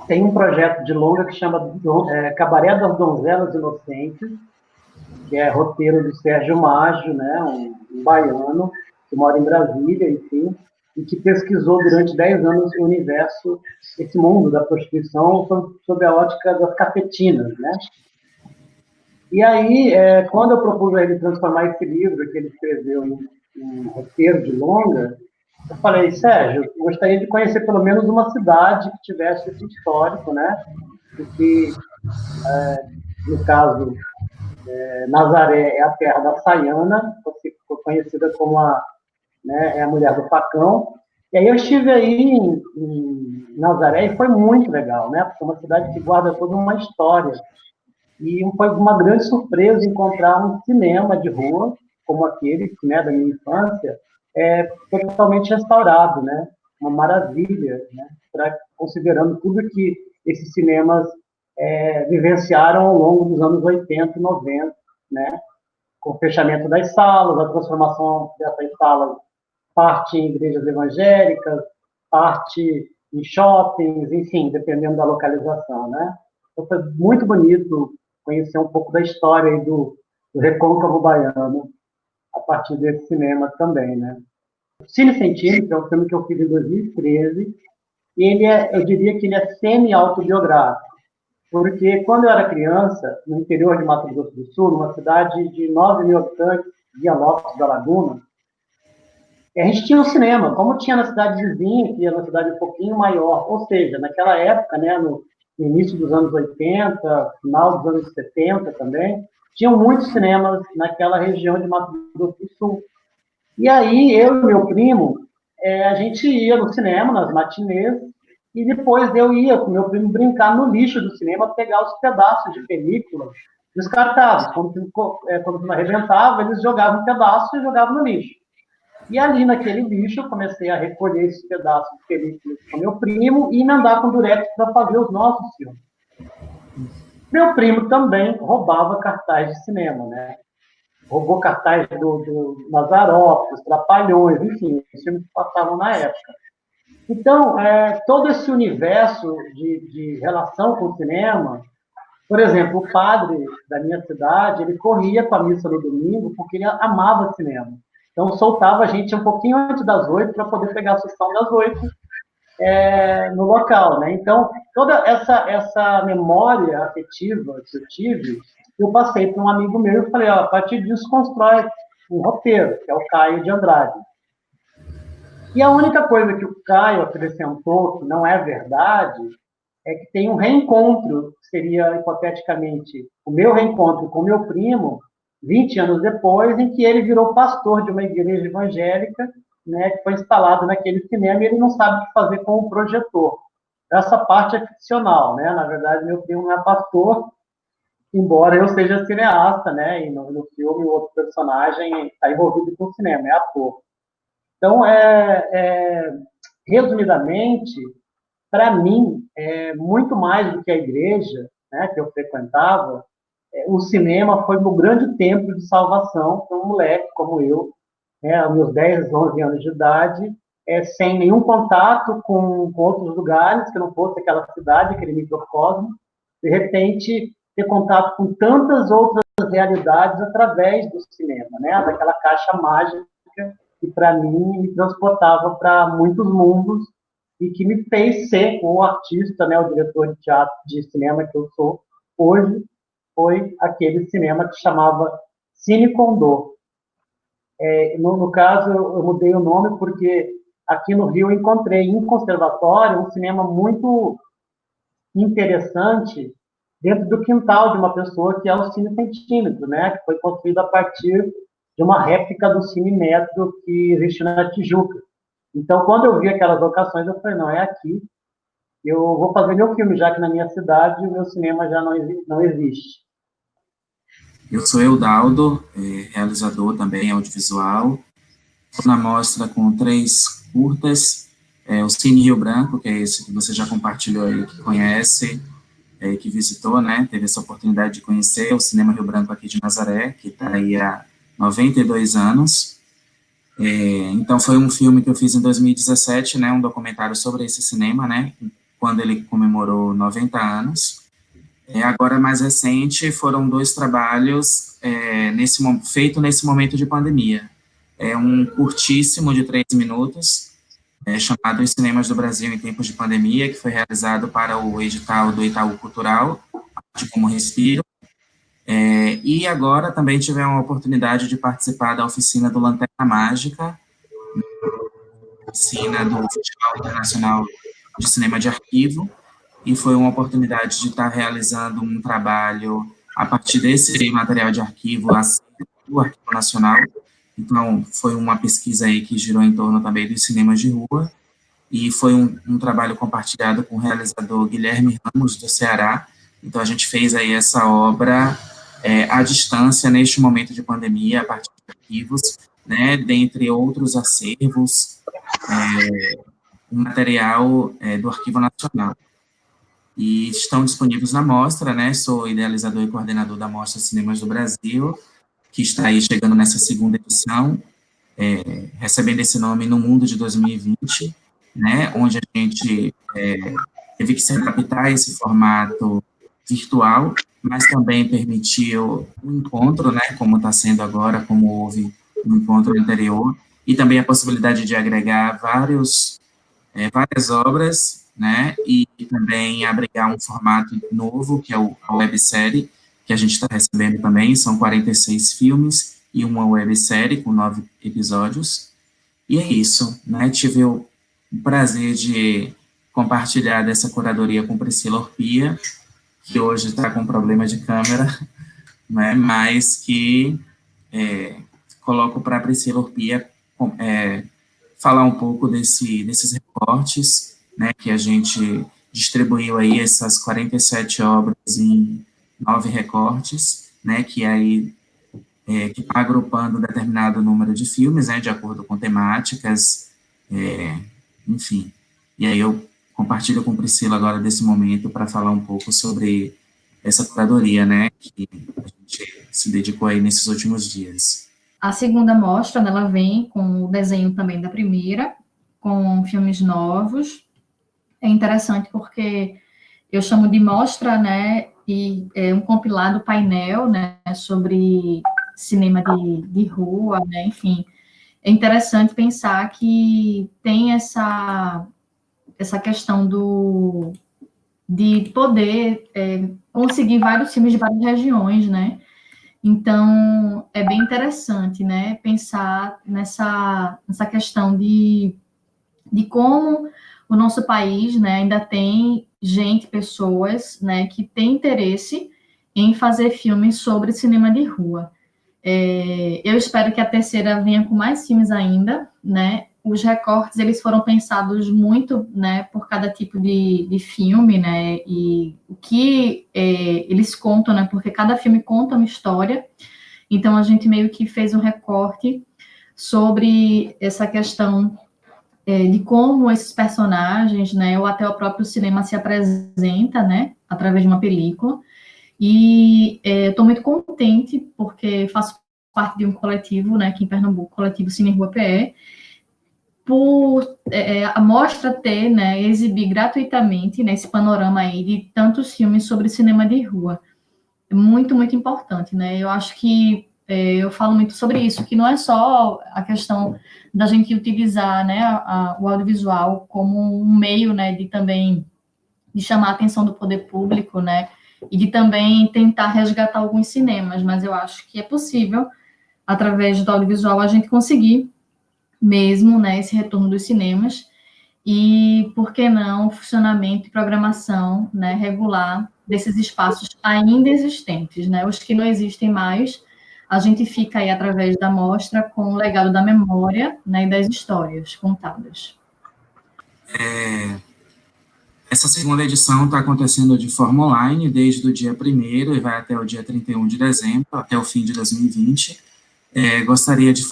tem um projeto de longa que chama Cabaré das Donzelas Inocentes, que é roteiro do Sérgio Maggio, né, um baiano, que mora em Brasília, enfim, e que pesquisou durante 10 anos o universo, esse mundo da prostituição, sob a ótica das cafetinas, né? E aí, quando eu propus a ele transformar esse livro que ele escreveu em roteiro de longa, eu falei, Sérgio, eu gostaria de conhecer pelo menos uma cidade que tivesse esse histórico, né? E que, no caso, Nazaré é a terra da Saiana, conhecida como a mulher do facão. E aí eu estive aí em Nazaré e foi muito legal, né? Porque é uma cidade que guarda toda uma história. E foi uma grande surpresa encontrar um cinema de rua, como aquele, né, da minha infância, totalmente restaurado, né? Uma maravilha, né? Considerando tudo que esses cinemas vivenciaram ao longo dos anos 80 e 90, né? Com o fechamento das salas, a transformação dessas salas, parte em igrejas evangélicas, parte em shoppings, enfim, dependendo da localização, né? Então foi muito bonito conhecer um pouco da história aí do Recôncavo Baiano a partir desse cinema também, né? Cine Sentido, que é um filme que eu fiz em 2013, e eu diria que ele é semi-autobiográfico, porque quando eu era criança, no interior de Mato Grosso do Sul, numa cidade de 9 mil habitantes, Vianópolis da Laguna, a gente tinha um cinema, como tinha na cidade vizinha, que era uma cidade um pouquinho maior, ou seja, naquela época, né, no início dos anos 80, final dos anos 70 também, tinham muitos cinemas naquela região de Mato Grosso do Sul. E aí, eu e meu primo, a gente ia no cinema, nas matinês, e depois eu ia com meu primo brincar no lixo do cinema, pegar os pedaços de película descartados. Quando o filme arrebentava, eles jogavam um pedaço e jogavam no lixo. E ali, naquele lixo, eu comecei a recolher esses pedaços de película com meu primo e mandar com o durex para fazer os nossos filmes. Meu primo também roubava cartaz de cinema, né? Roubou cartaz do Mazzaropi, dos Trapalhões, enfim, os filmes que passavam na época. Então, todo esse universo de relação com o cinema, por exemplo, o padre da minha cidade, ele corria com a missa no domingo porque ele amava cinema. Então, soltava a gente um pouquinho antes das 8 para poder pegar a sessão das 8 no local, né? Então, toda essa memória afetiva que eu tive, eu passei para um amigo meu e falei, ó, a partir disso, constrói um roteiro, que é o Caio de Andrade. E a única coisa que o Caio acrescentou, que não é verdade, é que tem um reencontro, que seria, hipoteticamente, o meu reencontro com meu primo, 20 anos depois, em que ele virou pastor de uma igreja evangélica, né, que foi instalado naquele cinema, e ele não sabe o que fazer com o projetor. Essa parte é ficcional, né? Na verdade, meu primo não é pastor, embora eu seja cineasta, né? E no filme o outro personagem está envolvido com o cinema, é ator. Então, resumidamente, para mim, muito mais do que a igreja, né, que eu frequentava, o cinema foi meu grande templo de salvação para um moleque como eu, né, aos meus 10, 11 anos de idade, sem nenhum contato com outros lugares, que não fosse aquela cidade, aquele microcosmo, de repente ter contato com tantas outras realidades através do cinema, né, daquela caixa mágica que, para mim, me transportava para muitos mundos e que me fez ser o artista, né, o diretor de teatro, de cinema que eu sou hoje, foi aquele cinema que chamava Cine Condor. No caso, eu mudei o nome porque aqui no Rio eu encontrei em conservatório um cinema muito interessante dentro do quintal de uma pessoa que é o Cine Centímetro, né, que foi construído a partir de uma réplica do Cine Metro que existe na Tijuca. Então, quando eu vi aquelas locações, eu falei, não, é aqui. Eu vou fazer meu filme, já que na minha cidade o meu cinema já não existe. Eu sou Eudaldo, realizador também audiovisual. Estou na mostra com 3 curtas. O Cine Rio Branco, que é esse que você já compartilhou aí, que conhece, que visitou, né? Teve essa oportunidade de conhecer o Cinema Rio Branco aqui de Nazaré, que está aí há 92 anos. Então, foi um filme que eu fiz em 2017, né? Um documentário sobre esse cinema, né? quando ele comemorou 90 anos. Agora, mais recente, foram 2 trabalhos feito nesse momento de pandemia. Um curtíssimo de 3 minutos, chamado Os Cinemas do Brasil em Tempos de Pandemia, que foi realizado para o edital do Itaú Cultural, de Como Respiro. E agora também tivemos a oportunidade de participar da oficina do Lanterna Mágica, oficina do Festival Internacional de Cinema de Arquivo, e foi uma oportunidade de estar realizando um trabalho a partir desse material de arquivo, do Arquivo Nacional. Então, foi uma pesquisa aí que girou em torno também dos cinemas de rua, e foi um trabalho compartilhado com o realizador Guilherme Ramos, do Ceará. Então, a gente fez aí essa obra à distância, neste momento de pandemia, a partir de arquivos, né, dentre outros acervos, material do Arquivo Nacional. E estão disponíveis na mostra, né, sou idealizador e coordenador da Mostra Cinemas do Brasil, que está aí chegando nessa 2ª edição, recebendo esse nome no mundo de 2020, né, onde a gente teve que se adaptar a esse formato virtual, mas também permitiu um encontro, né, como está sendo agora, como houve um encontro anterior, e também a possibilidade de agregar várias obras, né, e também abrigar um formato novo, que é a websérie, que a gente está recebendo também, são 46 filmes e uma websérie com 9 episódios, e é isso, né, tive o prazer de compartilhar dessa curadoria com Priscila Orpia, que hoje está com problema de câmera, né, mas que coloco para a Priscila Orpia falar um pouco desses recortes, né, que a gente distribuiu aí essas 47 obras em 9 recortes, né, que aí que está agrupando determinado número de filmes, né, de acordo com temáticas, enfim. E aí eu compartilho com Priscila agora desse momento para falar um pouco sobre essa curadoria, né, que a gente se dedicou aí nesses últimos dias. A segunda mostra, né, ela vem com o desenho também da primeira, com filmes novos. É interessante porque eu chamo de mostra, né, e é um compilado painel, né, sobre cinema de rua, né, enfim. É interessante pensar que tem essa questão de poder conseguir vários filmes de várias regiões, né? Então, é bem interessante, né, pensar nessa questão de como o nosso país, né, ainda tem pessoas, né, que têm interesse em fazer filmes sobre cinema de rua. Eu espero que a terceira venha com mais filmes ainda, né? Os recortes, eles foram pensados muito, né, por cada tipo de filme, né, e o que eles contam, né, porque cada filme conta uma história, então a gente meio que fez um recorte sobre essa questão de como esses personagens, né, ou até o próprio cinema se apresenta, né, através de uma película. E estou muito contente porque faço parte de um coletivo, né, aqui em Pernambuco, coletivo Cine Rua PE, por a mostra ter, né, exibir gratuitamente nesse panorama aí de tantos filmes sobre cinema de rua. É muito, muito importante, né? Eu acho que eu falo muito sobre isso, que não é só a questão da gente utilizar, né, o audiovisual como um meio, né, de também de chamar a atenção do poder público, né, e de também tentar resgatar alguns cinemas, mas eu acho que é possível, através do audiovisual, a gente conseguir mesmo, né, esse retorno dos cinemas e, por que não, funcionamento e programação, né, regular desses espaços ainda existentes, né, os que não existem mais, a gente fica aí através da mostra com o legado da memória, né, e das histórias contadas. Essa segunda edição está acontecendo de forma online, desde o dia 1º e vai até o dia 31 de dezembro, até o fim de 2020. Gostaria de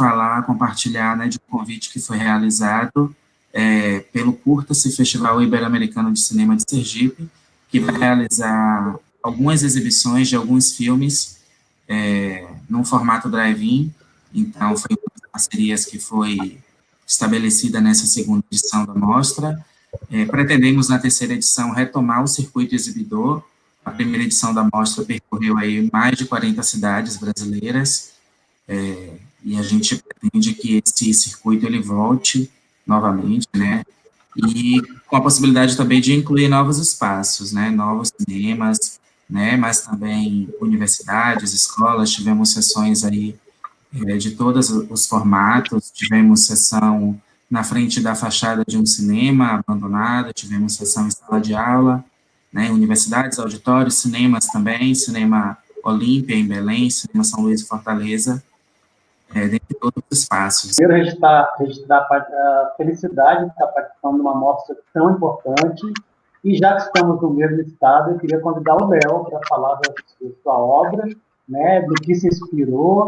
compartilhar, né, de um convite que foi realizado pelo Curta-se Festival Ibero-Americano de Cinema de Sergipe, que vai realizar algumas exibições de alguns filmes num formato drive-in. Então, foi uma das parcerias que foi estabelecida nessa segunda edição da mostra. Pretendemos, na terceira edição, retomar o circuito exibidor. A primeira edição da mostra percorreu aí mais de 40 cidades brasileiras, e a gente pretende que esse circuito ele volte novamente, né, e com a possibilidade também de incluir novos espaços, né, novos cinemas, né, mas também universidades, escolas. Tivemos sessões aí de todos os formatos. Tivemos sessão na frente da fachada de um cinema abandonado, tivemos sessão em sala de aula, né, universidades, auditórios, cinemas também, Cinema Olímpia em Belém, Cinema São Luís e Fortaleza, dentre outros espaços. Primeiro, registrar a felicidade de estar participando de uma mostra tão importante, e já que estamos no mesmo estado, eu queria convidar o Léo para falar da sua obra, né, do que se inspirou,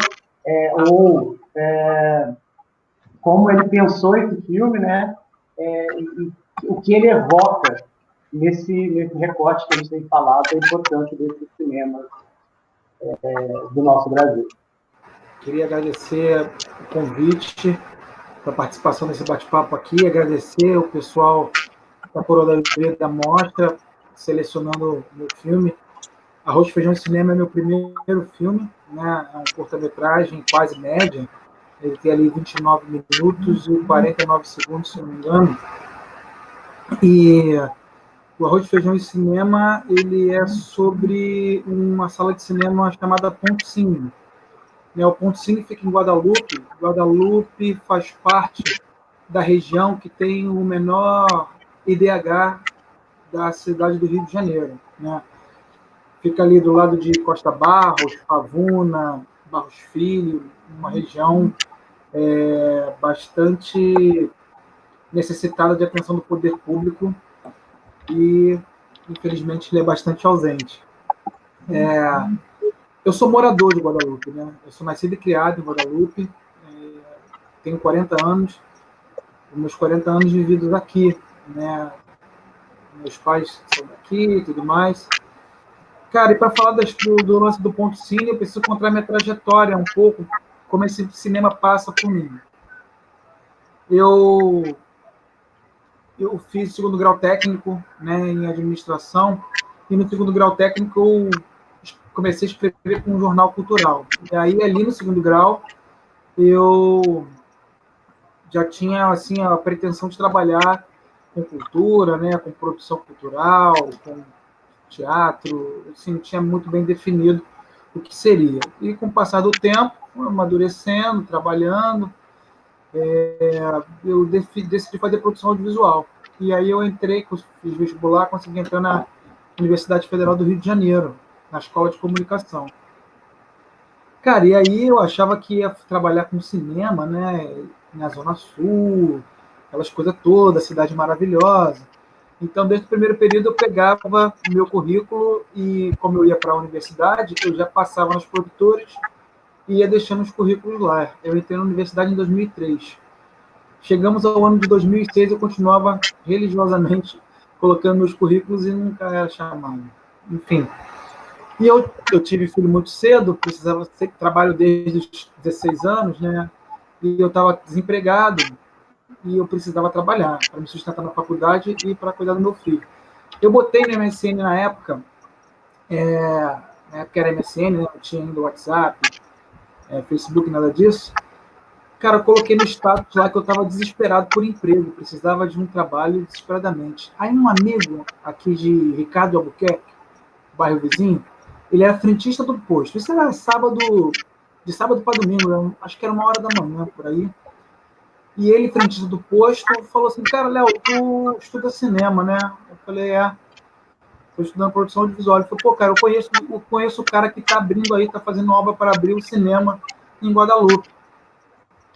como ele pensou esse filme, né, e o que ele evoca nesse recorte que a gente tem falado, a importância desse cinema do nosso Brasil. Queria agradecer o convite para a participação nesse bate-papo aqui, agradecer o pessoal da curadoria da mostra, selecionando o meu filme. Arroz, Feijão e Cinema é meu primeiro filme, né? É um curta-metragem quase média. Ele tem ali 29 minutos e 49 segundos, se não me engano. E o Arroz, Feijão e Cinema, ele é sobre uma sala de cinema chamada Ponto Cine. O Ponto Cine fica em Guadalupe. Guadalupe faz parte da região que tem o menor IDH da cidade do Rio de Janeiro, né? Fica ali do lado de Costa Barros, Pavuna, Barros Filho, uma região bastante necessitada de atenção do poder público e, infelizmente, ele é bastante ausente. Eu sou morador de Guadalupe, né? Eu sou nascido e criado em Guadalupe, tenho 40 anos, os meus 40 anos vividos aqui, né? Meus pais são daqui e tudo mais. Cara, e para falar do lance do Ponto Cine, eu preciso contar minha trajetória um pouco, como esse cinema passa por mim. Eu fiz segundo grau técnico, né, em administração, e no segundo grau técnico eu comecei a escrever com um jornal cultural. E aí, ali no segundo grau, eu já tinha assim, a pretensão de trabalhar com cultura, né, com produção cultural, com teatro, assim, não tinha muito bem definido o que seria. E com o passar do tempo, amadurecendo, trabalhando, eu decidi fazer produção audiovisual. E aí eu entrei, fiz vestibular, consegui entrar na Universidade Federal do Rio de Janeiro, na Escola de Comunicação. Cara, e aí eu achava que ia trabalhar com cinema, né, na Zona Sul, aquelas coisas todas, cidade maravilhosa. Então, desde o primeiro período, eu pegava o meu currículo e, como eu ia para a universidade, eu já passava nos produtores e ia deixando os currículos lá. Eu entrei na universidade em 2003. Chegamos ao ano de 2006, eu continuava religiosamente colocando meus currículos e nunca era chamado. Enfim. E eu tive filho muito cedo, trabalho desde os 16 anos, né? E eu estava desempregado e eu precisava trabalhar para me sustentar na faculdade e para cuidar do meu filho. Eu botei no MSN na época, na época era MSN, né? Não tinha ainda WhatsApp, Facebook, nada disso. Cara, eu coloquei no status lá que eu estava desesperado por emprego, precisava de um trabalho desesperadamente. Aí um amigo aqui de Ricardo Albuquerque, bairro vizinho, ele era frentista do posto. Isso era de sábado para domingo, acho que era 1h da manhã, por aí. E ele, frentista do posto, falou assim, cara, Léo, tu estuda cinema, né? Eu falei, estou estudando produção audiovisual. Ele falou, pô, cara, eu conheço o cara que está abrindo aí, está fazendo obra para abrir o cinema em Guadalupe.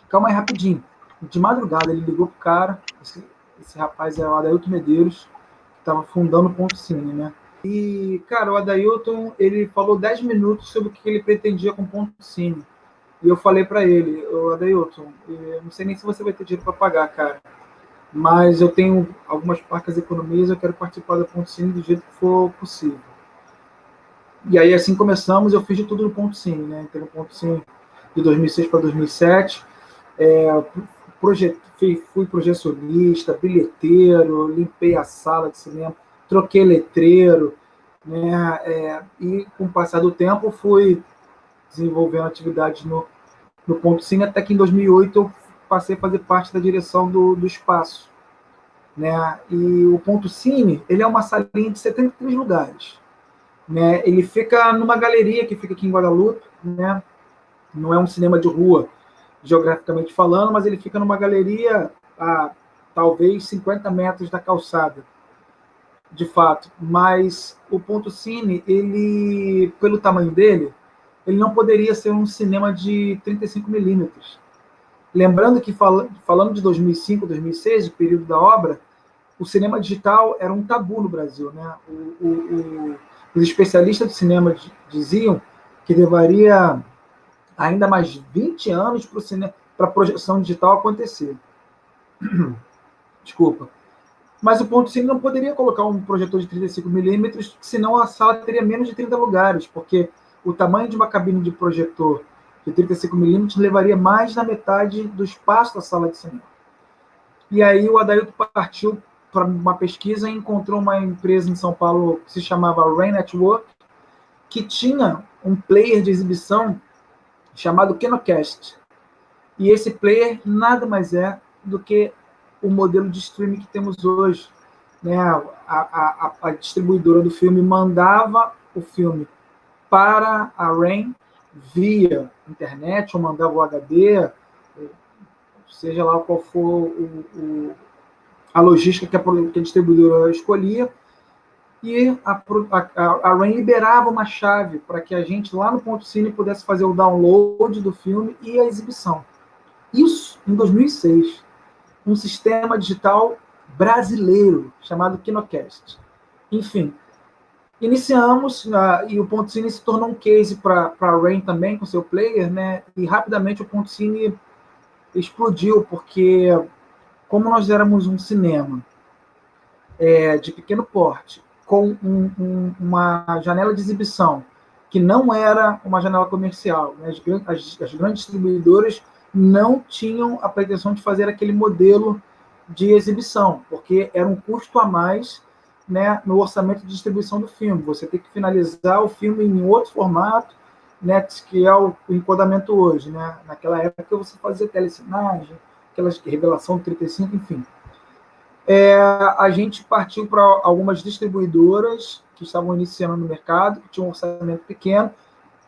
Calma aí, rapidinho. De madrugada, ele ligou pro cara, esse rapaz é o Adailton Medeiros, que estava fundando o Ponto Cine, né? E, cara, o Adailton, ele falou 10 minutos sobre o que ele pretendia com o Ponto Cine. E eu falei para ele, Adailton, não sei nem se você vai ter dinheiro para pagar, cara, mas eu tenho algumas placas economias, eu quero participar do Ponto Cine do jeito que for possível. E aí, assim começamos, eu fiz de tudo no Ponto Cine, né? Entrei no Ponto Cine de 2006 para 2007, fui projecionista, bilheteiro, limpei a sala de cinema, troquei letreiro, né? E com o passar do tempo fui desenvolvendo atividades no Ponto Cine, até que em 2008 eu passei a fazer parte da direção do espaço, né? E o Ponto Cine, ele é uma salinha de 73 lugares, né? Ele fica numa galeria que fica aqui em Guadalupe, né? Não é um cinema de rua, geograficamente falando, mas ele fica numa galeria a talvez 50 metros da calçada, de fato. Mas o Ponto Cine, ele, pelo tamanho dele, ele não poderia ser um cinema de 35 milímetros. Lembrando que, falando de 2005, 2006, o período da obra, o cinema digital era um tabu no Brasil, né? Os especialistas do cinema diziam que levaria ainda mais 20 anos para a projeção digital acontecer. Desculpa. Mas o Ponto Cine não poderia colocar um projetor de 35 milímetros, senão a sala teria menos de 30 lugares, porque o tamanho de uma cabine de projetor de 35 milímetros levaria mais da metade do espaço da sala de cinema. E aí o Adailton partiu para uma pesquisa e encontrou uma empresa em São Paulo que se chamava Rain Network, que tinha um player de exibição chamado Kenocast. E esse player nada mais é do que o modelo de streaming que temos hoje, né? A distribuidora do filme mandava o filme para a Rain via internet, ou mandava o HD, seja lá qual for a logística que a distribuidora escolhia, e a Rain liberava uma chave para que a gente, lá no Ponto Cine, pudesse fazer o download do filme e a exibição. Isso em 2006. Um sistema digital brasileiro chamado Kinocast. Enfim, iniciamos, e o Ponto Cine se tornou um case para a Rain também, com seu player, né? E rapidamente o Ponto Cine explodiu, porque como nós éramos um cinema de pequeno porte, com uma janela de exibição que não era uma janela comercial, né? As grandes distribuidoras não tinham a pretensão de fazer aquele modelo de exibição, porque era um custo a mais, né, no orçamento de distribuição do filme. Você tem que finalizar o filme em outro formato, né, que é o encodamento hoje, né? Naquela época você fazia telecinagem, aquelas revelação de 35, enfim. A gente partiu para algumas distribuidoras que estavam iniciando no mercado, que tinham um orçamento pequeno,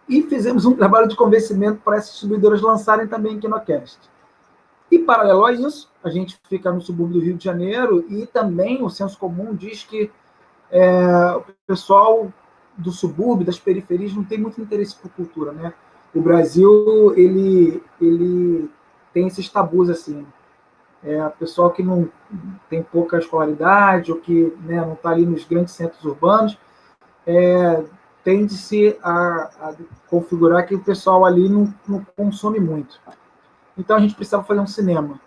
e fizemos um trabalho de convencimento para essas distribuidoras lançarem também Kinocast. E, paralelo a isso, a gente fica no subúrbio do Rio de Janeiro, e também o senso comum diz que o pessoal do subúrbio, das periferias, não tem muito interesse por cultura, né? O Brasil, ele tem esses tabus, assim. O pessoal que não tem pouca escolaridade, ou que, né, não está ali nos grandes centros urbanos, tende-se a configurar que o pessoal ali não consome muito. Então a gente precisava fazer um cinema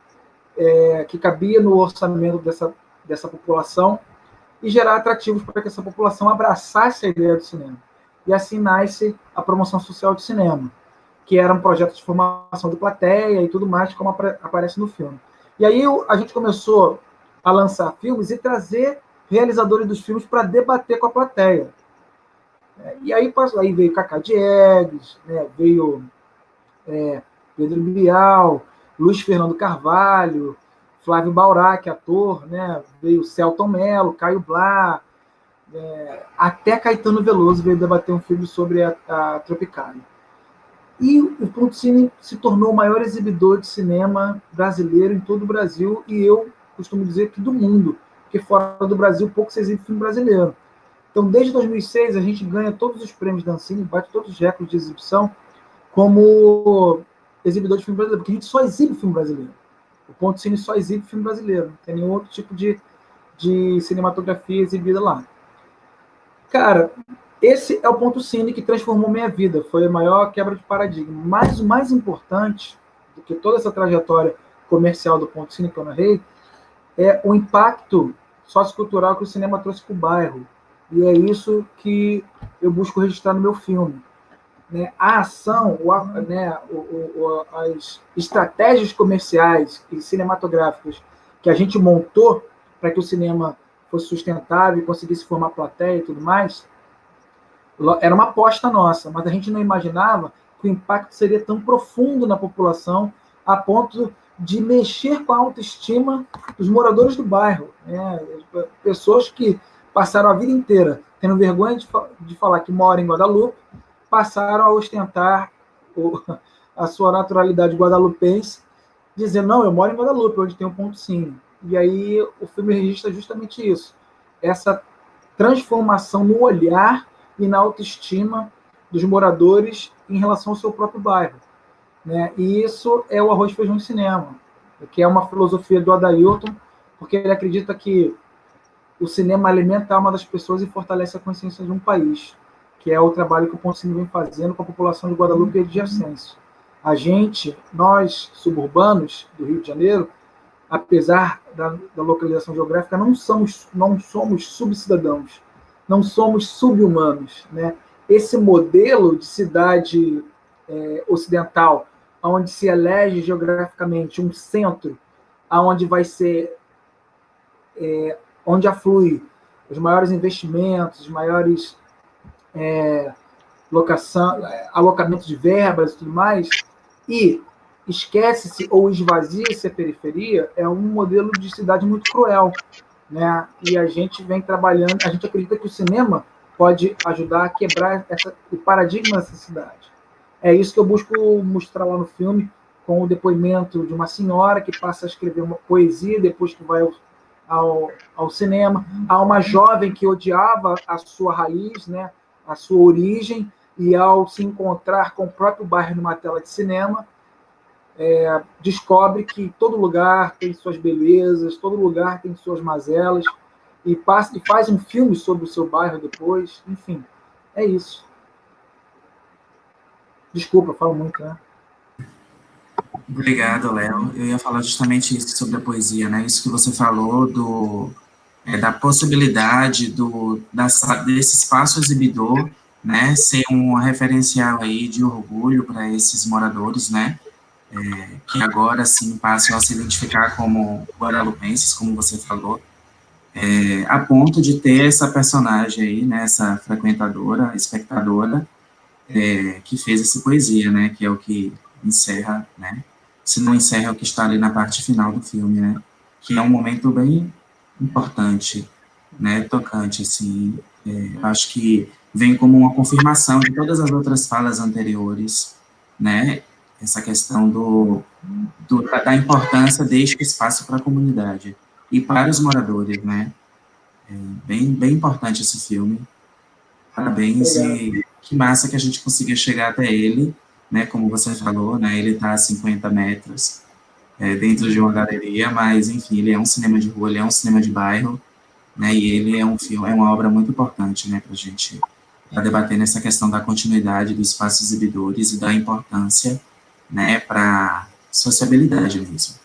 que cabia no orçamento dessa população e gerar atrativos para que essa população abraçasse a ideia do cinema. E assim nasce a promoção social de cinema, que era um projeto de formação de plateia e tudo mais, como aparece no filme. E aí a gente começou a lançar filmes e trazer realizadores dos filmes para debater com a plateia. E aí veio Cacá Diegues, né, veio Pedro Bial, Luiz Fernando Carvalho, Flávio Baurac, ator, né, veio Celton Mello, Caio Blá, até Caetano Veloso veio debater um filme sobre a Tropicália. E o Ponto Cine se tornou o maior exibidor de cinema brasileiro em todo o Brasil, e eu costumo dizer que do mundo, porque fora do Brasil pouco se exibe filme brasileiro. Então, desde 2006, a gente ganha todos os prêmios da Ancine, bate todos os recordes de exibição como exibidor de filme brasileiro, porque a gente só exibe filme brasileiro. O Ponto Cine só exibe filme brasileiro, não tem nenhum outro tipo de cinematografia exibida lá. Cara, esse é o Ponto Cine que transformou minha vida, foi a maior quebra de paradigma. Mas o mais importante do que toda essa trajetória comercial do Ponto Cine que eu narrei é o impacto sociocultural que o cinema trouxe para o bairro. E é isso que eu busco registrar no meu filme. né, a ação, as estratégias comerciais e cinematográficas que a gente montou para que o cinema fosse sustentável e conseguisse formar plateia e tudo mais, era uma aposta nossa, mas a gente não imaginava que o impacto seria tão profundo na população a ponto de mexer com a autoestima dos moradores do bairro, né? Pessoas que passaram a vida inteira tendo vergonha de falar que moram em Guadalupe, passaram a ostentar a sua naturalidade guadalupense, dizendo, não, eu moro em Guadalupe, onde tem um ponto cine. E aí o filme registra justamente isso, essa transformação no olhar e na autoestima dos moradores em relação ao seu próprio bairro, né? E isso é o Arroz, Feijão e Cinema, que é uma filosofia do Adailton, porque ele acredita que o cinema alimenta a alma das pessoas e fortalece a consciência de um país, que é o trabalho que o Ponto Cine vem fazendo com a população de Guadalupe e adjacência. A gente, nós, suburbanos do Rio de Janeiro, apesar da localização geográfica, não somos subcidadãos, não somos subhumanos, né? Esse modelo de cidade ocidental, onde se elege geograficamente um centro, aonde vai ser onde aflui os maiores investimentos, os maiores alocamento de verbas e tudo mais, e esquece-se ou esvazia-se a periferia, é um modelo de cidade muito cruel, né? E a gente vem trabalhando, a gente acredita que o cinema pode ajudar a quebrar o paradigma dessa cidade. É isso que eu busco mostrar lá no filme, com o depoimento de uma senhora que passa a escrever uma poesia depois que vai ao cinema. Há uma jovem que odiava a sua raiz, né, a sua origem, e ao se encontrar com o próprio bairro numa tela de cinema, descobre que todo lugar tem suas belezas, todo lugar tem suas mazelas, e faz um filme sobre o seu bairro depois. Enfim, é isso. Desculpa, eu falo muito, né? Obrigado, Léo. Eu ia falar justamente isso sobre a poesia, né? Isso que você falou da possibilidade desse espaço exibidor, né, ser um referencial aí de orgulho para esses moradores, né, que agora sim passam a se identificar como guadalupenses, como você falou, a ponto de ter essa personagem aí, né, essa frequentadora, espectadora, que fez essa poesia, né, que é o que encerra, né, se não encerra, é o que está ali na parte final do filme, né, que é um momento bem importante, né, tocante, assim, acho que vem como uma confirmação de todas as outras falas anteriores, né, essa questão da importância deste espaço para a comunidade e para os moradores, né, bem importante esse filme, parabéns, e que massa que a gente conseguiu chegar até ele, né, como você falou, né, ele está a 50 metros dentro de uma galeria, mas, enfim, ele é um cinema de rua, ele é um cinema de bairro, né, e ele é um filme, é uma obra muito importante, né, para a gente debater nessa questão da continuidade dos espaços exibidores e da importância, né, para sociabilidade mesmo.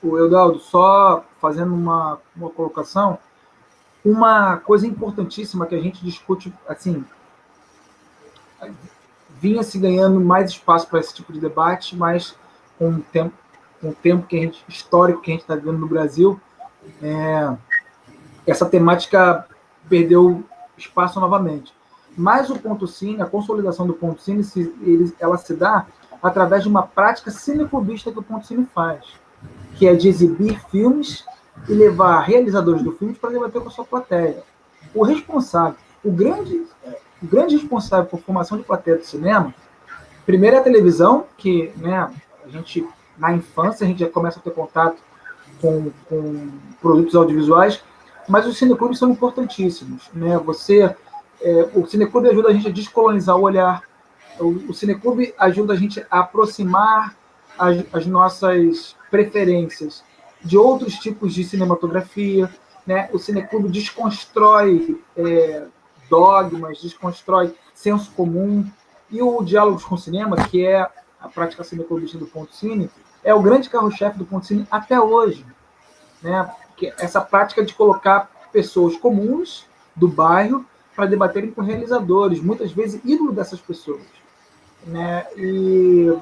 O Eudaldo, só fazendo uma colocação, uma coisa importantíssima que a gente discute, assim, vinha se ganhando mais espaço para esse tipo de debate, mas com o tempo histórico que a gente está vivendo no Brasil, essa temática perdeu espaço novamente. Mas o Ponto Cine, a consolidação do Ponto Cine, ela se dá através de uma prática cineclubista que o Ponto Cine faz, que é de exibir filmes e levar realizadores do filme para debater com a sua plateia. O grande responsável por formação de plateia do cinema, primeiro é a televisão, que, né, a gente, na infância, a gente já começa a ter contato com produtos audiovisuais, mas os cineclubes são importantíssimos, né? O cineclube ajuda a gente a descolonizar o olhar, o cineclube ajuda a gente a aproximar as nossas preferências de outros tipos de cinematografia, né? O cineclube desconstrói dogmas, desconstrói senso comum, e o Diálogos com o Cinema, que é a prática cineclubista do Ponto Cine, é o grande carro-chefe do Ponto Cine até hoje, né? Que essa prática de colocar pessoas comuns do bairro para debaterem com realizadores, muitas vezes ídolos dessas pessoas. né? E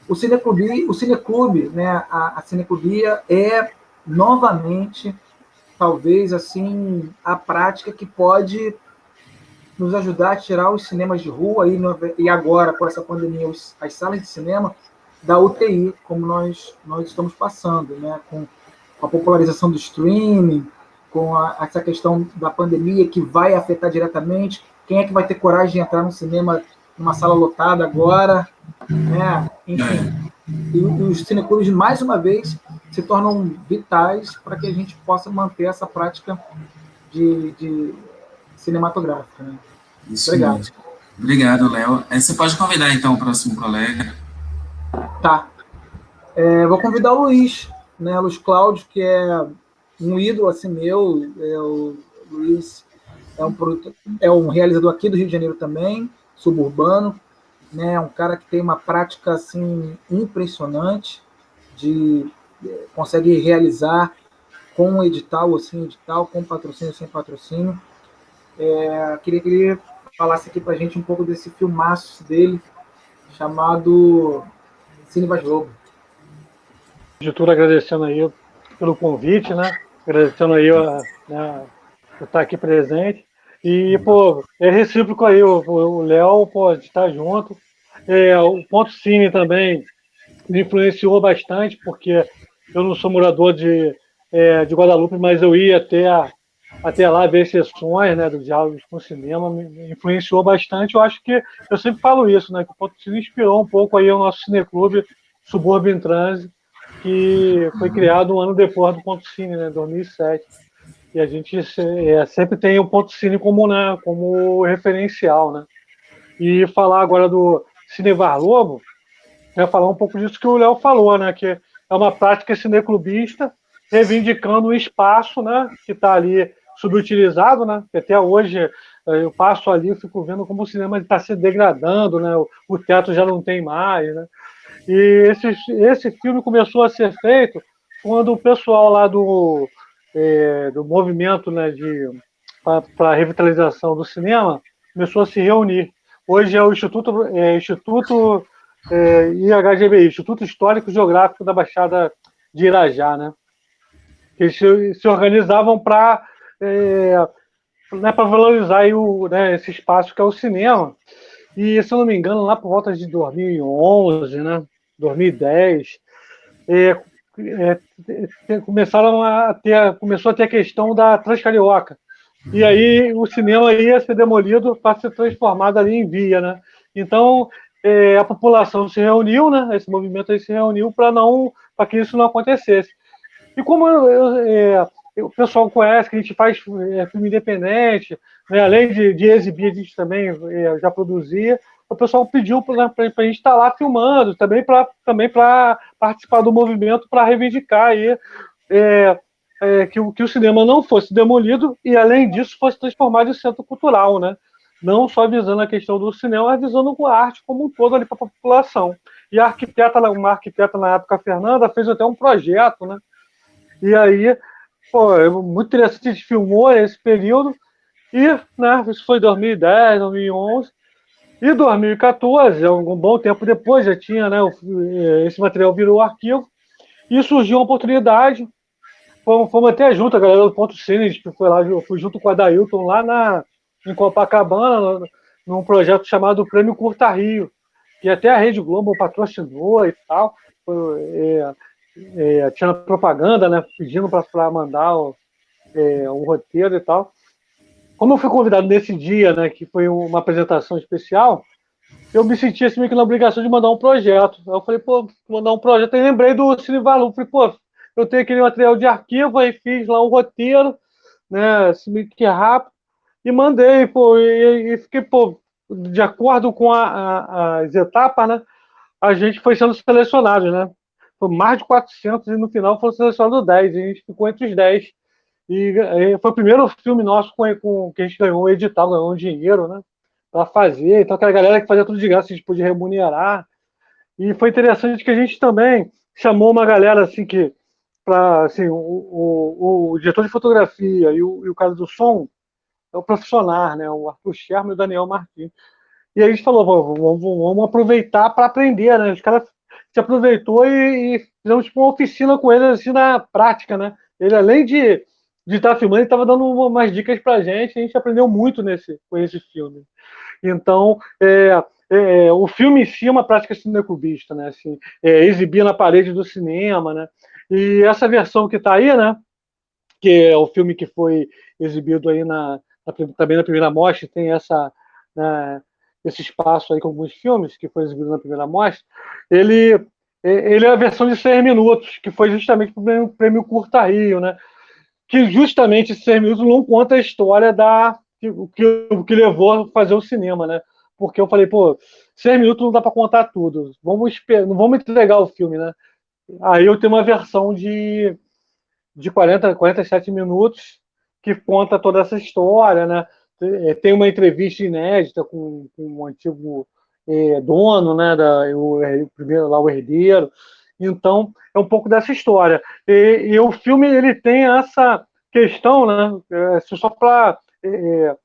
o Cineclube, né? A Cineclubia é novamente, talvez assim, a prática que pode nos ajudar a tirar os cinemas de rua e agora com essa pandemia as salas de cinema da UTI, como nós estamos passando, né? Com a popularização do streaming, com essa questão da pandemia que vai afetar diretamente. Quem é que vai ter coragem de entrar no cinema numa sala lotada agora, né? Enfim, e os cineclubes mais uma vez se tornam vitais para que a gente possa manter essa prática de cinematográfica, né? Isso Obrigado. mesmo. Obrigado, Léo. Você pode convidar, então, o próximo colega. Tá. Vou convidar o Luiz, né? Luiz Cláudio, que é um ídolo assim meu. O Luiz é um realizador aqui do Rio de Janeiro também, suburbano, né? Um cara que tem uma prática assim impressionante, consegue realizar com um edital, assim, edital, com patrocínio, sem patrocínio. Queria que ele falasse aqui pra gente um pouco desse filmaço dele, chamado Cine Vaz Lobo. De tudo, agradecendo aí pelo convite, né? Agradecendo aí né, por estar aqui presente. E, pô, é recíproco aí, o Léo, pô, de estar junto. O Ponto Cine também me influenciou bastante, porque eu não sou morador de Guadalupe, mas eu ia até lá ver sessões, né, do Diálogos com Cinema, me influenciou bastante. Eu acho que, eu sempre falo isso, né, que o Ponto Cine inspirou um pouco aí o nosso cineclube Suburban Transe, que foi criado um ano depois do Ponto Cine, né, 2007. E a gente sempre tem o Ponto Cine como referencial, né. E falar agora do Cinevar Lobo, falar um pouco disso que o Léo falou, né, que é uma prática cineclubista, reivindicando um espaço, né, que está ali subutilizado, né, que até hoje eu passo ali e fico vendo como o cinema está se degradando, né, o teto já não tem mais, né, e esse filme começou a ser feito quando o pessoal lá do movimento, né, para a revitalização do cinema começou a se reunir. Hoje é o Instituto IHGBI, Instituto Histórico e Geográfico da Baixada de Irajá, né? Eles se organizavam para valorizar aí esse espaço que é o cinema. E, se eu não me engano, lá por volta de 2011, né, 2010, começou a ter a questão da Transcarioca. E aí o cinema ia ser demolido para ser transformado ali em via, né? Então, a população se reuniu, né? Esse movimento aí se reuniu para que isso não acontecesse. E como o pessoal conhece que a gente faz filme independente, né? Além de exibir, a gente também já produzia, o pessoal pediu para a gente estar lá filmando, também para participar do movimento, para reivindicar aí, que o cinema não fosse demolido e, além disso, fosse transformado em centro cultural, né? Não só visando a questão do cinema, mas visando a arte como um todo ali para a população. E uma arquiteta na época, a Fernanda, fez até um projeto, né? E aí, pô, muito interessante, a gente filmou esse período e, né, isso foi 2010, 2011, e 2014, um bom tempo depois, já tinha, né, esse material virou arquivo, e surgiu uma oportunidade. Fomos até junto, a galera do Ponto Cine, a gente foi lá, eu fui junto com a Dailton lá em Copacabana, num projeto chamado Prêmio Curta Rio, que até a Rede Globo patrocinou e tal. Tinha propaganda, né, pedindo para mandar um roteiro e tal. Como eu fui convidado nesse dia, né, que foi uma apresentação especial, eu me senti assim, meio que na obrigação de mandar um projeto. Aí eu falei, pô, vou mandar um projeto. Aí lembrei do Cine Valu. Falei, pô, eu tenho aquele material de arquivo, aí fiz lá um roteiro, né, assim, meio que rápido, e mandei, pô, e fiquei, pô, de acordo com as etapas, né, a gente foi sendo selecionado, né. Foi mais de 400 e no final foram selecionados 10, e a gente ficou entre os 10. E foi o primeiro filme nosso que a gente ganhou um edital, ganhou um dinheiro, né, para fazer. Então, aquela galera que fazia tudo de graça, a gente podia remunerar. E foi interessante que a gente também chamou uma galera assim que, assim, o diretor de fotografia e o cara do som é o profissional, né, o Arthur Sherman e o Daniel Martins. E aí a gente falou, vamos aproveitar para aprender, né? Os caras se aproveitou e fizemos tipo, uma oficina com ele assim na prática, né? Ele, além de estar filmando, ele estava dando umas dicas para a gente aprendeu muito com esse filme. Então, o filme em si é uma prática cineclubista, né? Assim, exibir na parede do cinema, né? E essa versão que está aí, né? Que é o filme que foi exibido aí também na primeira mostra, tem né, esse espaço aí com alguns filmes que foi exibido na primeira mostra, ele é a versão de 6 minutos, que foi justamente para o prêmio Curta Rio, né? Que justamente esses 6 minutos não conta a história que levou a fazer o cinema, né? Porque eu falei, pô, 6 minutos não dá para contar tudo, não vamos entregar o filme, né? Aí eu tenho uma versão de 47 minutos que conta toda essa história, né? Tem uma entrevista inédita com o antigo dono, né? O primeiro lá, o herdeiro. Então, é um pouco dessa história. E o filme ele tem essa questão, né? Só para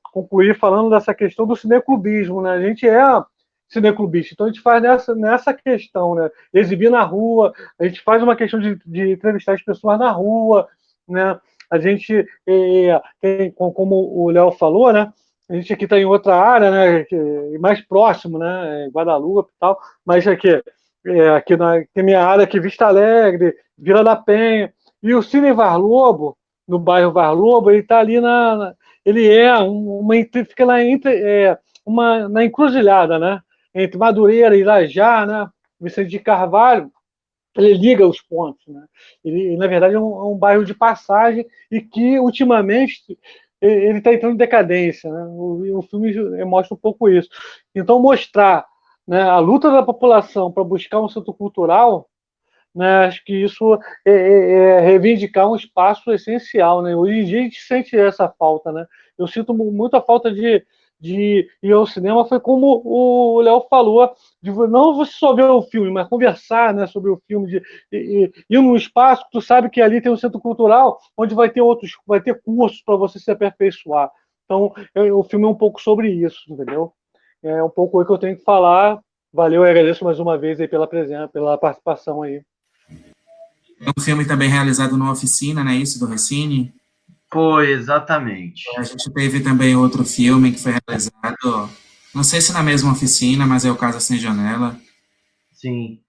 concluir falando dessa questão do cineclubismo, né? A gente é cineclubista, então a gente faz nessa questão, né? Exibir na rua, a gente faz uma questão de entrevistar as pessoas na rua, né? A gente tem, como o Léo falou, né? A gente aqui está em outra área, né? Mais próximo, né? Guadalupe e tal, mas aqui tem minha área aqui, Vista Alegre, Vila da Penha, e o Cine Var Lobo, no bairro Var Lobo, ele está ali ele fica na encruzilhada, né? Entre Madureira e Irajá, né? Vicente de Carvalho, ele liga os pontos, né? Ele, na verdade, é um bairro de passagem e que, ultimamente, ele está entrando em decadência, né? O filme mostra um pouco isso. Então, mostrar, né, a luta da população para buscar um centro cultural, né, acho que isso é reivindicar um espaço essencial, né? Hoje em dia a gente sente essa falta, né? Eu sinto muita falta de ir ao cinema, foi como o Léo falou, de não você só ver o filme, mas conversar, né, sobre o filme, ir num espaço que tu sabe que ali tem um centro cultural, onde vai ter cursos para você se aperfeiçoar. Então, o filme é um pouco sobre isso, entendeu? É um pouco o que eu tenho que falar. Valeu, eu agradeço mais uma vez aí pela presença, pela participação aí. É um filme também realizado numa oficina, né, isso, do Recine. Foi, exatamente. A gente teve também outro filme que foi realizado, não sei se na mesma oficina, mas é o Casa Sem Janela. Sim.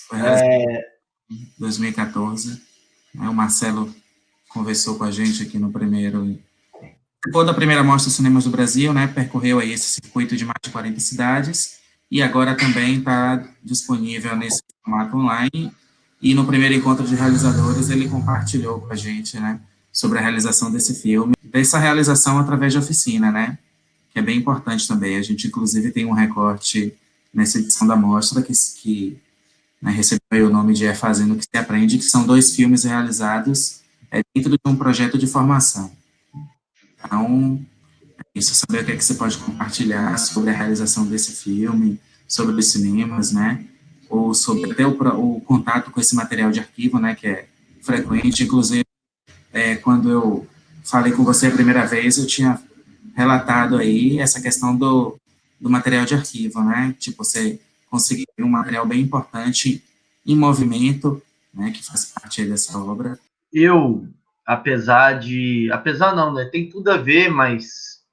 Foi realizado em 2014. O Marcelo conversou com a gente aqui no primeiro... Depois da primeira Mostra de Cinemas do Brasil, né, percorreu aí esse circuito de mais de 40 cidades, e agora também está disponível nesse formato online. E no primeiro encontro de realizadores, ele compartilhou com a gente, né, sobre a realização desse filme, dessa realização através de oficina, né, que é bem importante também. A gente, inclusive, tem um recorte nessa edição da mostra que né, recebeu o nome de Fazendo o que se Aprende, que são 2 filmes realizados dentro de um projeto de formação. Então, isso, saber o que é que você pode compartilhar sobre a realização desse filme, sobre os cinemas, né, ou sobre até o contato com esse material de arquivo, né, que é frequente. Inclusive, quando eu falei com você a primeira vez, eu tinha relatado aí essa questão do material de arquivo, né, tipo, você conseguir um material bem importante em movimento, né, que faz parte aí dessa obra. Apesar não, né, tem tudo a ver, mas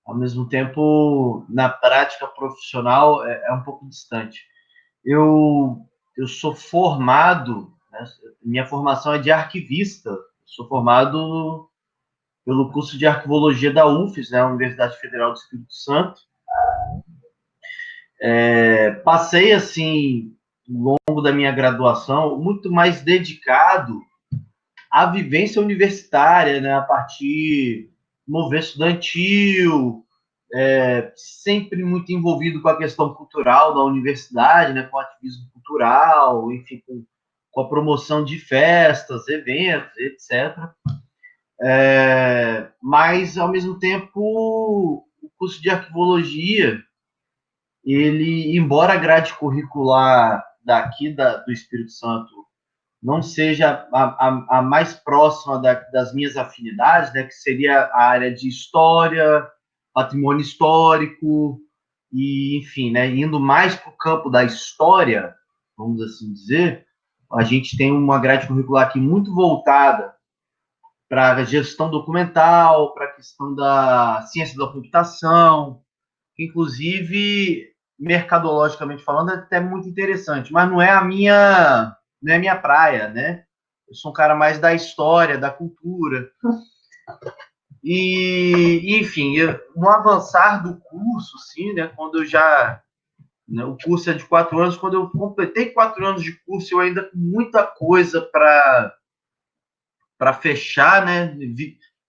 ao mesmo tempo, na prática profissional, é um pouco distante. Eu sou formado, né, minha formação é de arquivista, sou formado pelo curso de arquivologia da UFES, né, Universidade Federal do Espírito Santo. Passei, assim, ao longo da minha graduação, muito mais dedicado à vivência universitária, né, a partir do movimento estudantil, sempre muito envolvido com a questão cultural da universidade, né, com o ativismo cultural, enfim, com a promoção de festas, eventos, etc. Mas, ao mesmo tempo, o curso de arquivologia, ele, embora a grade curricular daqui do Espírito Santo não seja a mais próxima das minhas afinidades, né, que seria a área de história, patrimônio histórico, e, enfim, né, indo mais para o campo da história, vamos assim dizer, a gente tem uma grade curricular aqui muito voltada para a gestão documental, para a questão da ciência da computação, que, inclusive, mercadologicamente falando, é até muito interessante, mas não é a minha praia, né? Eu sou um cara mais da história, da cultura. E, enfim, no avançar do curso, assim, né, quando eu já... Né, o curso é de 4 anos, quando eu completei 4 anos de curso, eu ainda com muita coisa para fechar, né,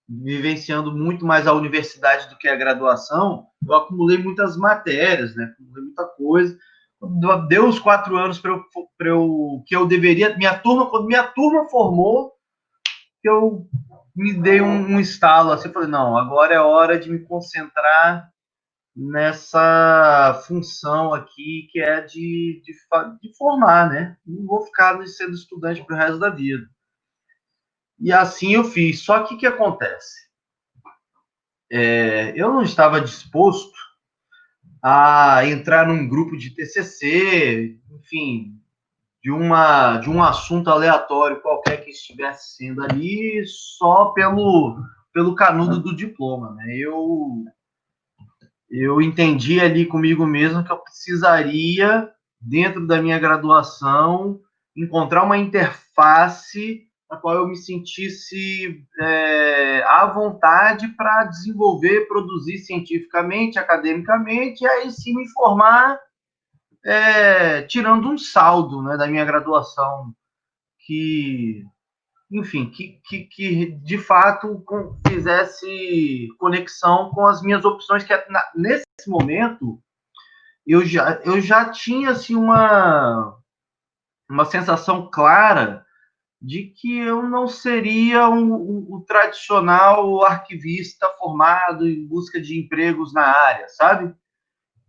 vivenciando muito mais a universidade do que a graduação, eu acumulei muitas matérias, né, acumulei muita coisa. Deu os 4 anos para eu que eu deveria... quando minha turma formou, que eu me dei um estalo, assim, falei, não, agora é hora de me concentrar nessa função aqui, que é de formar, né? Não vou ficar sendo estudante para o resto da vida. E assim eu fiz. Só que o que acontece? Eu não estava disposto a entrar num grupo de TCC, enfim, de um assunto aleatório qualquer que estivesse sendo ali, só pelo canudo do diploma, né? Eu entendi ali comigo mesmo que eu precisaria, dentro da minha graduação, encontrar uma interface na qual eu me sentisse à vontade para desenvolver, produzir cientificamente, academicamente, e aí sim me formar, tirando um saldo, né, da minha graduação, que, enfim, que de fato fizesse conexão com as minhas opções, que nesse momento eu já tinha assim, uma sensação clara de que eu não seria o tradicional arquivista formado em busca de empregos na área, sabe?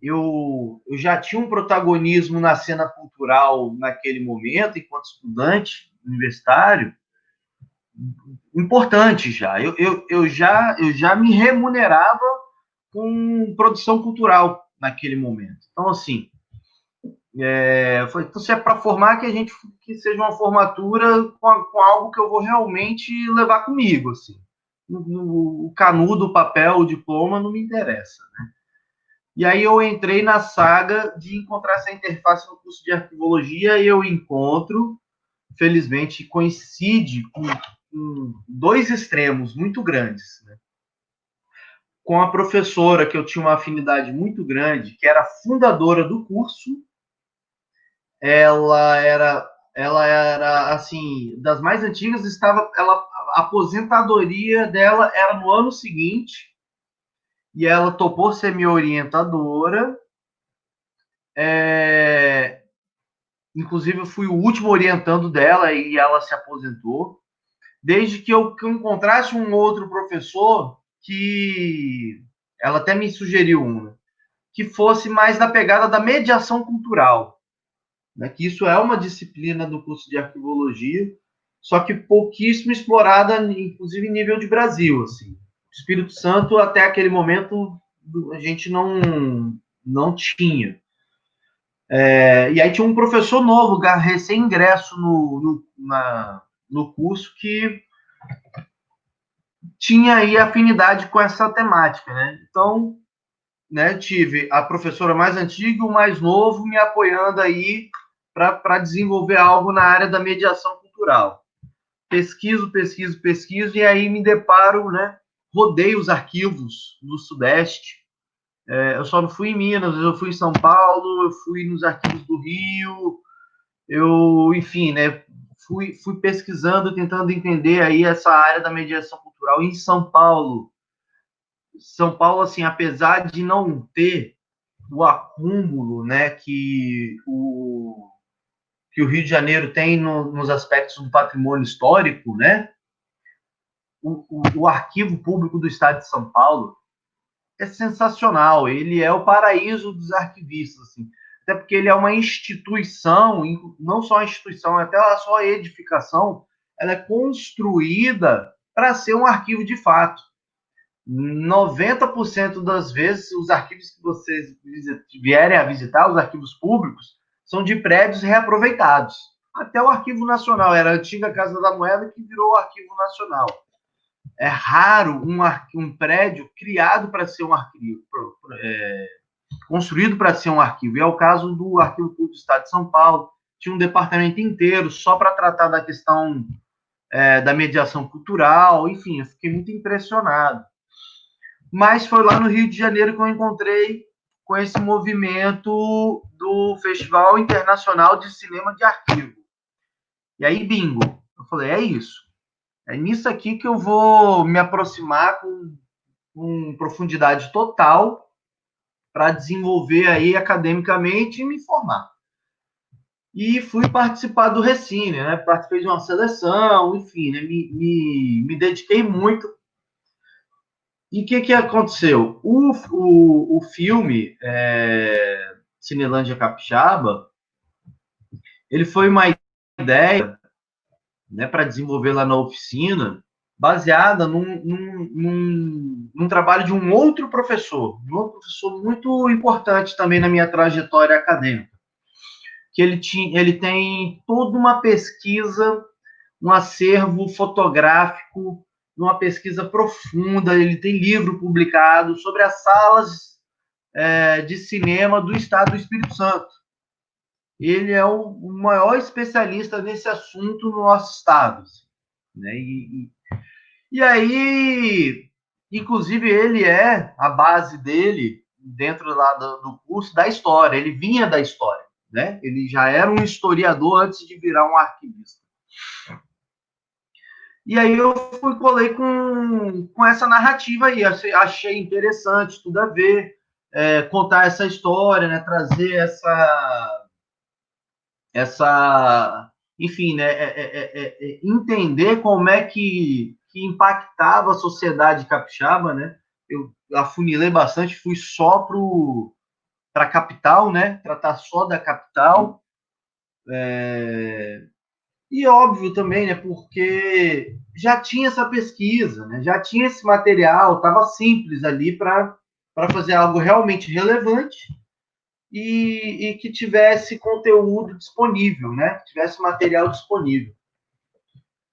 Eu já tinha um protagonismo na cena cultural naquele momento, enquanto estudante universitário, importante já. Eu já me remunerava com produção cultural naquele momento. Então, assim, se é para formar, que seja uma formatura com algo que eu vou realmente levar comigo, assim. O canudo, o papel, o diploma não me interessa, né? E aí eu entrei na saga de encontrar essa interface no curso de arquivologia, e eu encontro, felizmente, coincide com dois extremos muito grandes, né? Com a professora, que eu tinha uma afinidade muito grande, que era fundadora do curso. Ela era assim, das mais antigas. A aposentadoria dela era no ano seguinte, e ela topou ser minha orientadora. Inclusive, eu fui o último orientando dela, e ela se aposentou. Desde que eu encontrasse um outro professor, que ela até me sugeriu que fosse mais na pegada da mediação cultural, né? Que isso é uma disciplina do curso de arquivologia, só que pouquíssimo explorada, inclusive em nível de Brasil, assim. O Espírito Santo, até aquele momento, a gente não tinha. E aí tinha um professor novo, recém-ingresso no curso, que tinha aí afinidade com essa temática, né? Então, né, tive a professora mais antiga e o mais novo me apoiando aí para desenvolver algo na área da mediação cultural. Pesquiso, e aí me deparo, né, rodei os arquivos do Sudeste. Eu só não fui em Minas, eu fui em São Paulo, eu fui nos arquivos do Rio, enfim, né, fui pesquisando, tentando entender aí essa área da mediação cultural em São Paulo. São Paulo, assim, apesar de não ter o acúmulo, né, que o Rio de Janeiro tem nos aspectos do patrimônio histórico, né, o Arquivo Público do Estado de São Paulo é sensacional. Ele é o paraíso dos arquivistas, assim. Até porque ele é uma instituição, não só a instituição, até a sua edificação, ela é construída para ser um arquivo de fato. 90% das vezes, os arquivos que vocês vierem a visitar, os arquivos públicos, são de prédios reaproveitados. Até o Arquivo Nacional, era a antiga Casa da Moeda que virou o Arquivo Nacional. É raro um prédio criado para ser um arquivo, construído para ser um arquivo. E é o caso do Arquivo Público do Estado de São Paulo. Tinha um departamento inteiro só para tratar da questão da mediação cultural. Enfim, eu fiquei muito impressionado. Mas foi lá no Rio de Janeiro que eu encontrei com esse movimento do Festival Internacional de Cinema de Arquivo. E aí, bingo. Eu falei, é isso. É nisso aqui que eu vou me aproximar com profundidade total para desenvolver aí academicamente e me formar. E fui participar do Recine, né? Participei de uma seleção, enfim, né? Me dediquei muito. E o que aconteceu? O filme Cinelândia Capixaba, ele foi uma ideia, né, para desenvolver lá na oficina, baseada num trabalho de um outro professor muito importante também na minha trajetória acadêmica, que ele tem toda uma pesquisa, um acervo fotográfico, uma pesquisa profunda, ele tem livro publicado sobre as salas de cinema do Estado do Espírito Santo. Ele é o maior especialista nesse assunto no nosso estado, né? E aí, inclusive, ele a base dele, dentro lá do curso, da história. Ele vinha da história, né? Ele já era um historiador antes de virar um arquivista. E aí eu colei com essa narrativa aí, achei interessante, tudo a ver, contar essa história, né? Trazer enfim, né? Entender como é que impactava a sociedade capixaba, né? Eu afunilei bastante, fui só para a capital, né? Tratar só da capital. E óbvio também, né? Porque já tinha essa pesquisa, né? Já tinha esse material, estava simples ali para fazer algo realmente relevante e que tivesse conteúdo disponível, né? Que tivesse material disponível.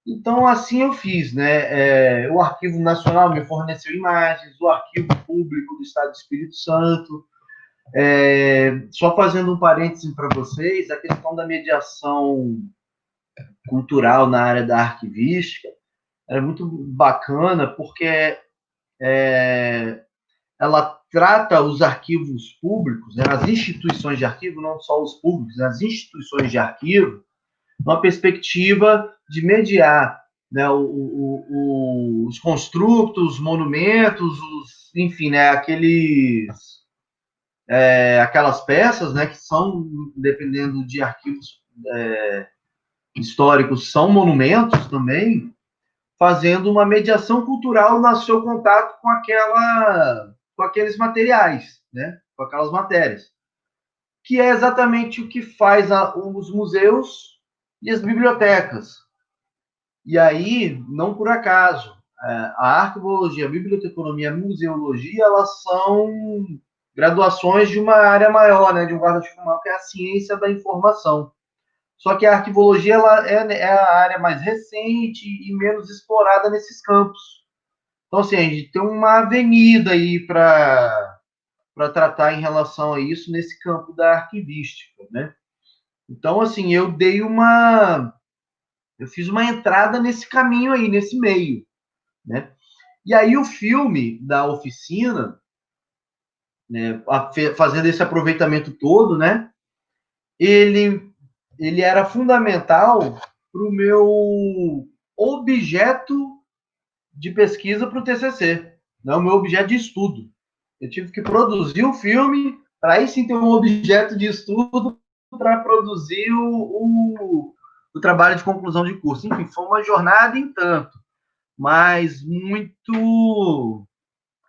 Então, assim eu fiz, né? O Arquivo Nacional me forneceu imagens, o Arquivo Público do Estado do Espírito Santo. Só fazendo um parêntese para vocês, a questão da mediação cultural na área da arquivística é muito bacana, porque ela trata os arquivos públicos, né, as instituições de arquivo, não só os públicos, né, as instituições de arquivo, uma perspectiva de mediar, né, os construtos, os monumentos, enfim, né, aquelas peças, né, que são, dependendo de arquivos históricos, são monumentos também, fazendo uma mediação cultural no seu contato com aqueles materiais, né, com aquelas matérias, que é exatamente o que faz os museus e as bibliotecas. E aí, não por acaso, a arquivologia, a biblioteconomia, a museologia, elas são graduações de uma área maior, né, de um guarda-chuva maior, que é a ciência da informação. Só que a arquivologia ela é a área mais recente e menos explorada nesses campos. Então, assim, a gente tem uma avenida aí para tratar em relação a isso nesse campo da arquivística, né? Então, assim, eu fiz uma entrada nesse caminho aí, nesse meio, né? E aí o filme da oficina, né, fazendo esse aproveitamento todo, né? Ele era fundamental para o meu objeto de pesquisa para o TCC, né? O meu objeto de estudo. Eu tive que produzir o filme para aí sim ter um objeto de estudo para produzir o trabalho de conclusão de curso. Enfim, foi uma jornada em tanto, mas muito,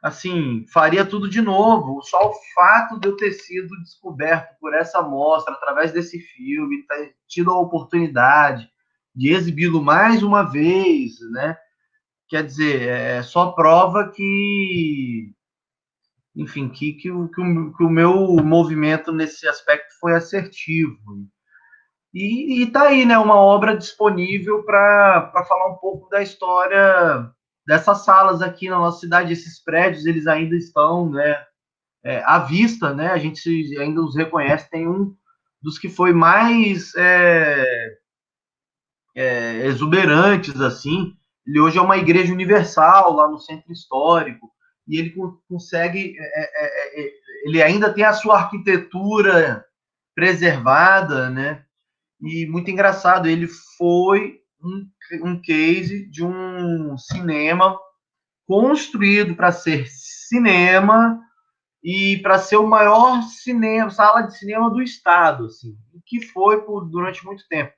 assim, faria tudo de novo. Só o fato de eu ter sido descoberto por essa mostra, através desse filme, ter tido a oportunidade de exibi-lo mais uma vez, né? quer dizer, só prova que, enfim, que o meu movimento nesse aspecto foi assertivo. E tá aí, né, uma obra disponível para falar um pouco da história dessas salas aqui na nossa cidade. Esses prédios, eles ainda estão, né, à vista, né, a gente ainda os reconhece. Tem um dos que foi mais exuberantes, assim. Ele hoje é uma igreja universal lá no centro histórico, e ele consegue, ele ainda tem a sua arquitetura preservada, né? E muito engraçado, ele foi um case de um cinema construído para ser cinema e para ser o maior cinema, sala de cinema do estado, assim, que foi durante muito tempo.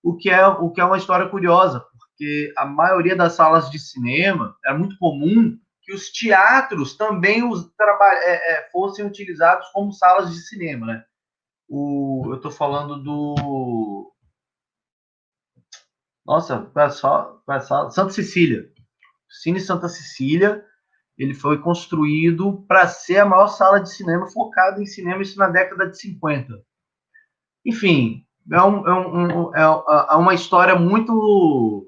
O que é uma história curiosa, porque a maioria das salas de cinema era muito comum que os teatros também fossem utilizados como salas de cinema, né? Eu estou falando do. Nossa, Santa Cecília. Cine Santa Cecília, ele foi construído para ser a maior sala de cinema focada em cinema, isso na década de 50. Enfim, é uma história muito.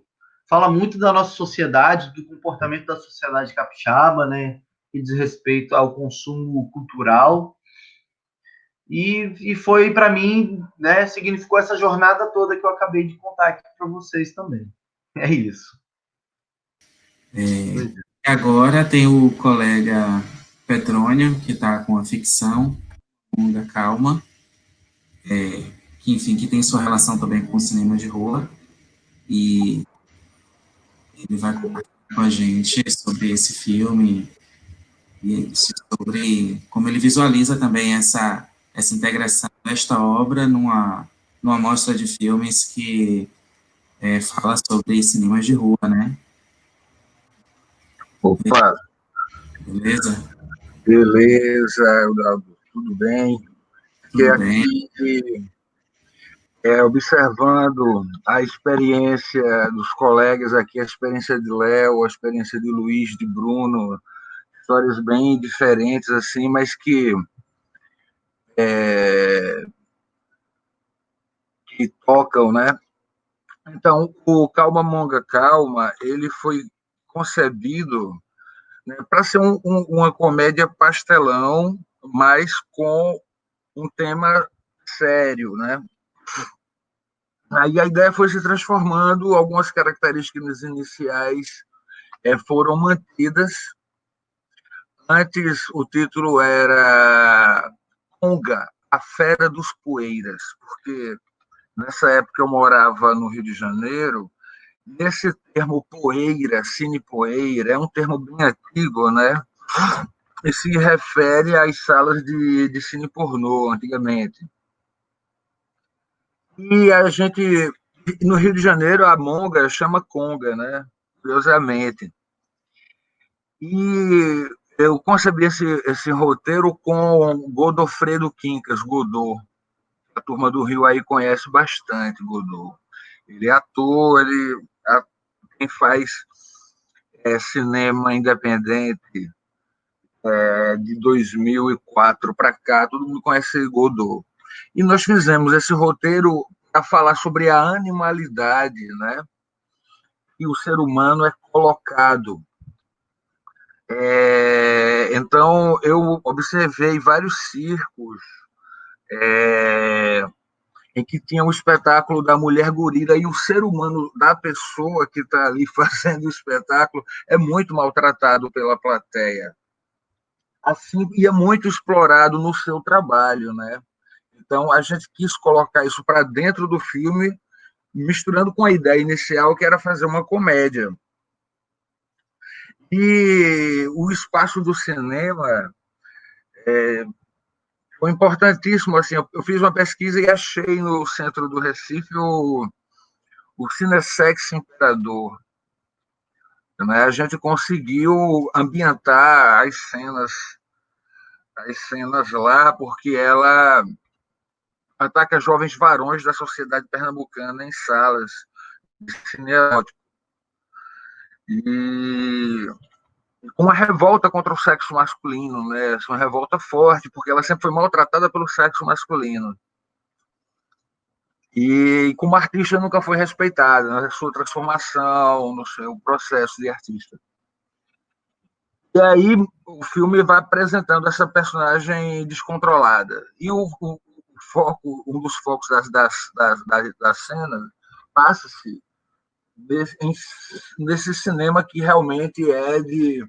Fala muito da nossa sociedade, do comportamento da sociedade capixaba, né? Que diz respeito ao consumo cultural. E foi, para mim, né, significou essa jornada toda que eu acabei de contar aqui para vocês também. É isso. Agora tem o colega Petrônio, que está com a ficção, Longa Calma, que, enfim, que tem sua relação também com o cinema de rua, e ele vai conversar com a gente sobre esse filme e sobre como ele visualiza também essa integração desta obra numa mostra de filmes que fala sobre cinemas de rua, né? Opa, Beleza? beleza, Eudaldo, tudo bem? Que Tudo bem? aqui, observando a experiência dos colegas aqui, a experiência de Léo, a experiência de Luiz, de Bruno, histórias bem diferentes, assim, mas é, que tocam, né? Então, o Calma Monga Calma, ele foi concebido, né, para ser uma comédia pastelão, mas com um tema sério, né? Aí a ideia foi se transformando, algumas características iniciais foram mantidas. Antes o título era Conga, a Fera dos Poeiras, porque nessa época eu morava no Rio de Janeiro, e esse termo poeira, cine poeira, é um termo bem antigo, né? E se refere às salas de cine pornô, antigamente. E a gente, no Rio de Janeiro, a monga chama conga, né? Curiosamente. E eu concebi esse roteiro com Godofredo Quincas, Godot. A turma do Rio aí conhece bastante Godot. Ele é ator, quem faz cinema independente de 2004 para cá, todo mundo conhece Godot. E nós fizemos esse roteiro para falar sobre a animalidade, né? E o ser humano é colocado. Então, eu observei vários circos em que tinha um espetáculo da mulher gorila e o ser humano da pessoa que está ali fazendo o espetáculo é muito maltratado pela plateia. Assim, e é muito explorado no seu trabalho, né? Então, a gente quis colocar isso para dentro do filme, misturando com a ideia inicial, que era fazer uma comédia. E o espaço do cinema foi importantíssimo. Assim, eu fiz uma pesquisa e achei no centro do Recife o Cinesex Imperador. Né? A gente conseguiu ambientar as cenas lá, porque ela ataca jovens varões da sociedade pernambucana em salas de cinema. e com uma revolta contra o sexo masculino, né? Uma revolta forte, porque ela sempre foi maltratada pelo sexo masculino. E como artista nunca foi respeitada na sua transformação, no seu processo de artista. E aí o filme vai apresentando essa personagem descontrolada. E foco, um dos focos da cena passa-se nesse cinema que realmente é de...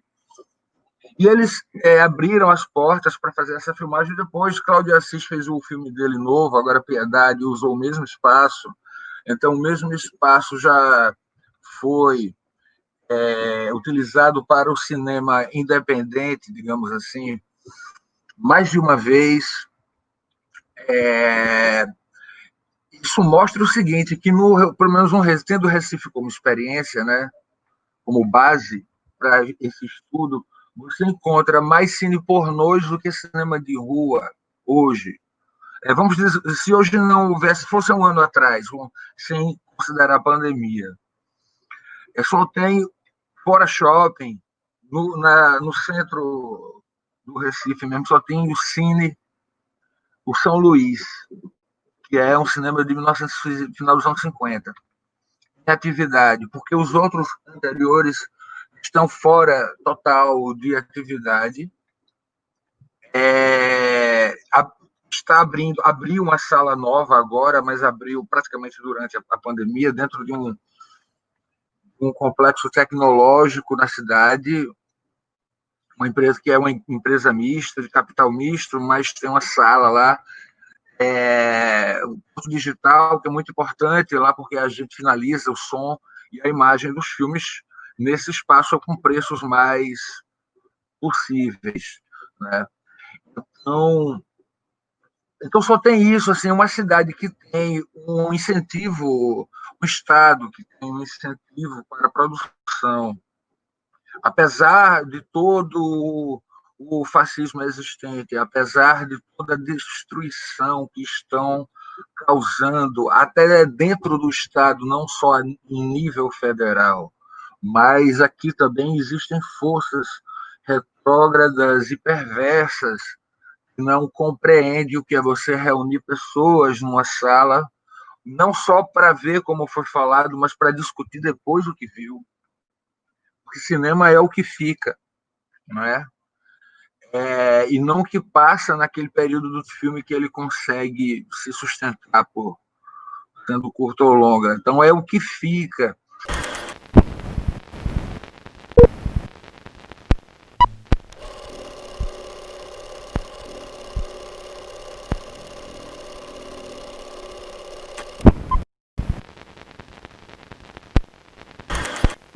E eles abriram as portas para fazer essa filmagem. Depois, Cláudio Assis fez o filme dele novo, agora Piedade, usou o mesmo espaço. Então, o mesmo espaço já foi utilizado para o cinema independente, digamos assim, mais de uma vez. Isso mostra o seguinte, que pelo menos tendo o Recife como experiência, né, como base para esse estudo, você encontra mais cine pornôs do que cinema de rua hoje. Vamos dizer, se hoje não houvesse, fosse um ano atrás, sem considerar a pandemia, só tem fora shopping, no centro do Recife mesmo, só tem o Cine, o São Luís, que é um cinema de 1900, final dos anos 50, em atividade, porque os outros anteriores estão fora total de atividade. Abriu uma sala nova agora, mas abriu praticamente durante a pandemia, dentro de um complexo tecnológico na cidade, uma empresa que é uma empresa mista, de capital misto, mas tem uma sala lá, um curso digital, que é muito importante lá, porque a gente finaliza o som e a imagem dos filmes nesse espaço com preços mais possíveis, né? Então só tem isso, assim, uma cidade que tem um incentivo, um Estado que tem um incentivo para a produção, apesar de todo o fascismo existente, apesar de toda a destruição que estão causando, até dentro do Estado, não só em nível federal, mas aqui também existem forças retrógradas e perversas que não compreendem o que é você reunir pessoas numa sala, não só para ver como foi falado, mas para discutir depois o que viu. Porque cinema é o que fica, não é? E não o que passa naquele período do filme que ele consegue se sustentar por sendo curto ou longa. Então é o que fica.